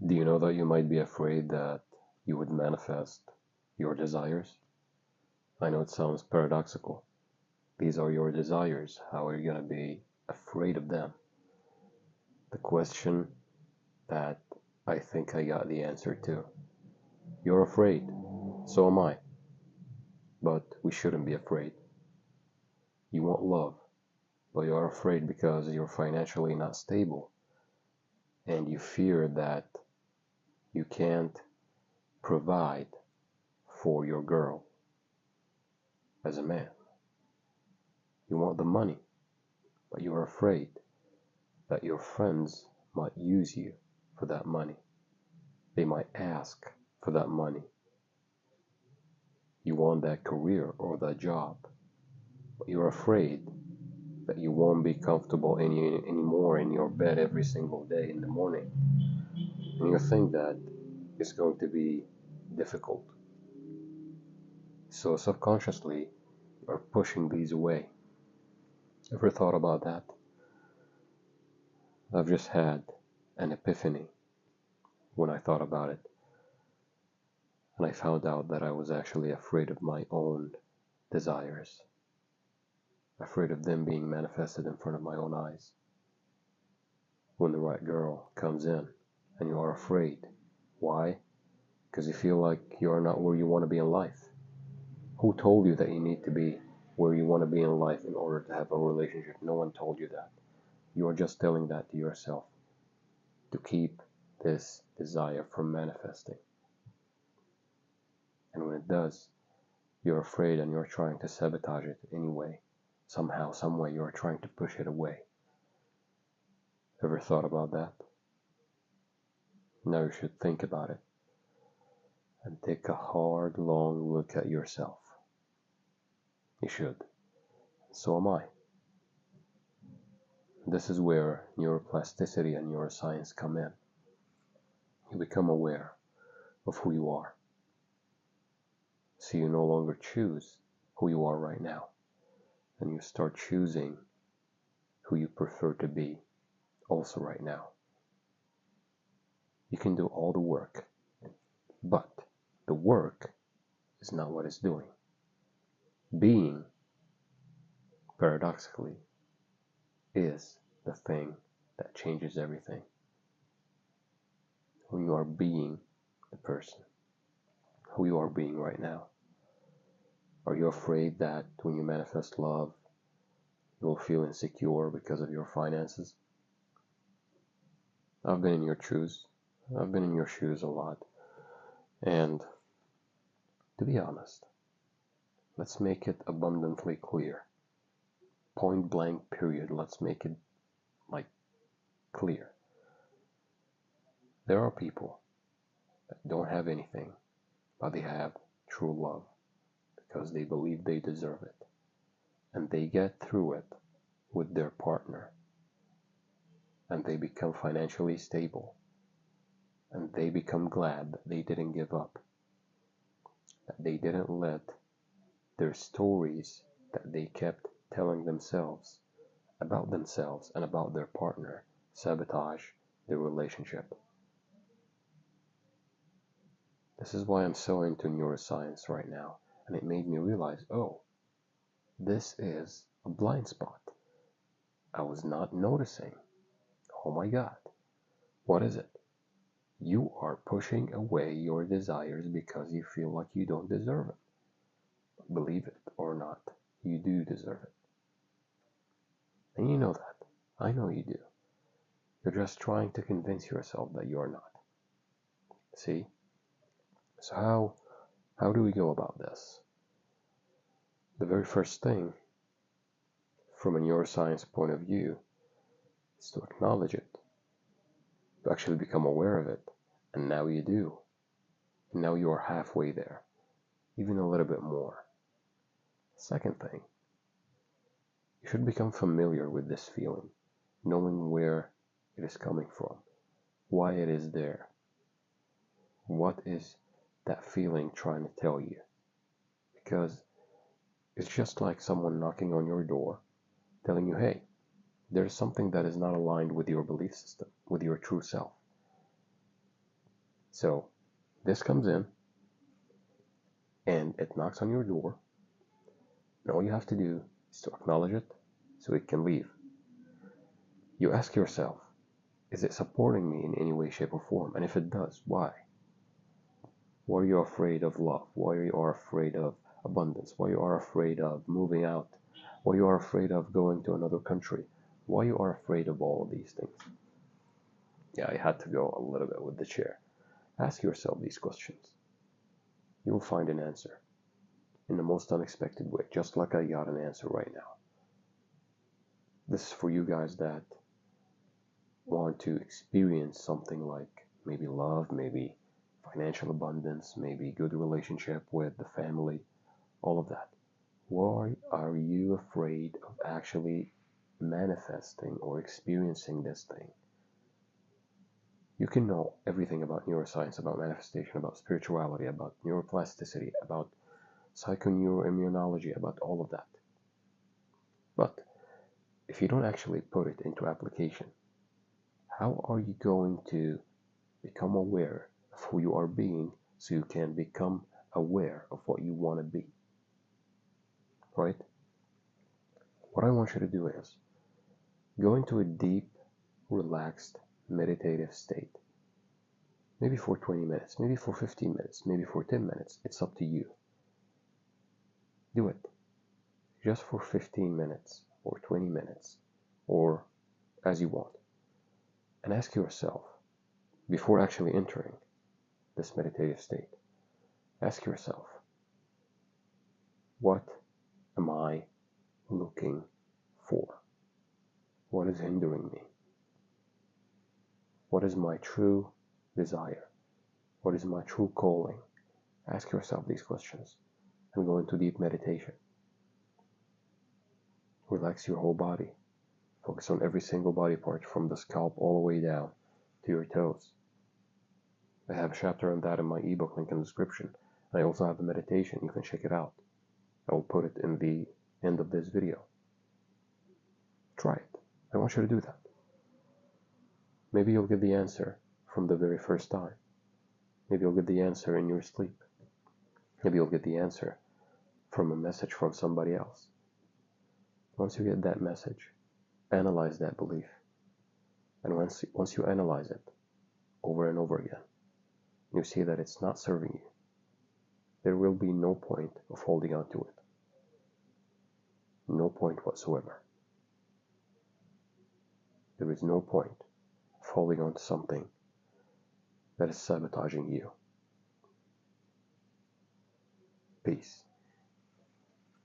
Do you know that you might be afraid that you would manifest your desires? I know it sounds paradoxical. These are your desires. How are you going to be afraid of them? The question that I think I got the answer to. You're afraid. So am I. But we shouldn't be afraid. You want love, but you're afraid because you're financially not stable and you fear that you can't provide for your girl as a man. You want the money, but you're afraid that your friends might use you for that money. They might ask for that money. You want that career or that job, but you're afraid that you won't be comfortable anymore in your bed every single day in the morning. And you think that it's going to be difficult. So subconsciously, you're pushing these away. Ever thought about that? I've just had an epiphany when I thought about it. And I found out that I was actually afraid of my own desires. Afraid of them being manifested in front of my own eyes. When the right girl comes in and you are afraid. Why? Because you feel like you are not where you want to be in life. Who told you that you need to be where you want to be in life in order to have a relationship? No one told you that. You are just telling that to yourself to keep this desire from manifesting. And when it does, you're afraid and you're trying to sabotage it anyway. Somehow, some way, you're trying to push it away. Ever thought about that? Now you should think about it and take a hard, long look at yourself. You should. So am I. This is where neuroplasticity and neuroscience come in. You become aware of who you are. So you no longer choose who you are right now. And you start choosing who you prefer to be also right now. You can do all the work, but the work is not what it's doing. Being, paradoxically, is the thing that changes everything. When you are being the person, who you are being right now. Are you afraid that when you manifest love, you will feel insecure because of your finances? I've been in your shoes. I've been in your shoes a lot. And to be honest, let's make it abundantly clear. Point blank period. Let's make it clear. There are people that don't have anything, but they have true love because they believe they deserve it. And they get through it with their partner. And they become financially stable. And they become glad that they didn't give up. That they didn't let their stories that they kept telling themselves and about their partner sabotage their relationship. This is why I'm so into neuroscience right now, and it made me realize, oh, this is a blind spot. I was not noticing. Oh my God, what is it? You are pushing away your desires because you feel like you don't deserve it. Believe it or not, you do deserve it. And you know that. I know you do. You're just trying to convince yourself that you're not. See? So how do we go about this? The very first thing, from a neuroscience point of view, is to acknowledge it, to actually become aware of it, and now you do. And now you are halfway there, even a little bit more. Second thing, you should become familiar with this feeling, knowing where it is coming from, why it is there. What is that feeling trying to tell you? Because it's just like someone knocking on your door, telling you, hey, there's something that is not aligned with your belief system, with your true self. So this comes in and it knocks on your door, and all you have to do is to acknowledge it so it can leave. You ask yourself, is it supporting me in any way, shape, or form? And if it does, why? Why are you afraid of love? Why are you afraid of abundance? Why you are afraid of moving out? Why you are afraid of going to another country? Why you are afraid of all of these things? Yeah, I had to go a little bit with the chair. Ask yourself these questions. You will find an answer in the most unexpected way, just like I got an answer right now. This is for you guys that want to experience something like maybe love, maybe financial abundance, maybe good relationship with the family, all of that. Why are you afraid of actually manifesting or experiencing this thing? You can know everything about neuroscience, about manifestation, about spirituality, about neuroplasticity, about psychoneuroimmunology, about all of that. But if you don't actually put it into application, how are you going to become aware of who you are being so you can become aware of what you want to be? Right? What I want you to do is go into a deep, relaxed, meditative state. Maybe for 20 minutes, maybe for 15 minutes, maybe for 10 minutes. It's up to you. Do it. Just for 15 minutes or 20 minutes or as you want. And ask yourself, before actually entering this meditative state, ask yourself, what am I looking for? What is hindering me? What is my true desire? What is my true calling? Ask yourself these questions and go into deep meditation. Relax your whole body. Focus on every single body part from the scalp all the way down to your toes. I have a chapter on that in my ebook, link in the description. I also have the meditation. You can check it out. I will put it in the end of this video. Try it. I want you to do that. Maybe you'll get the answer from the very first time. Maybe you'll get the answer in your sleep. Maybe you'll get the answer from a message from somebody else. Once you get that message, analyze that belief. And once you analyze it over and over again, you see that it's not serving you, there will be no point of holding on to it. No point whatsoever. There is no point of holding on to something that is sabotaging you. Peace.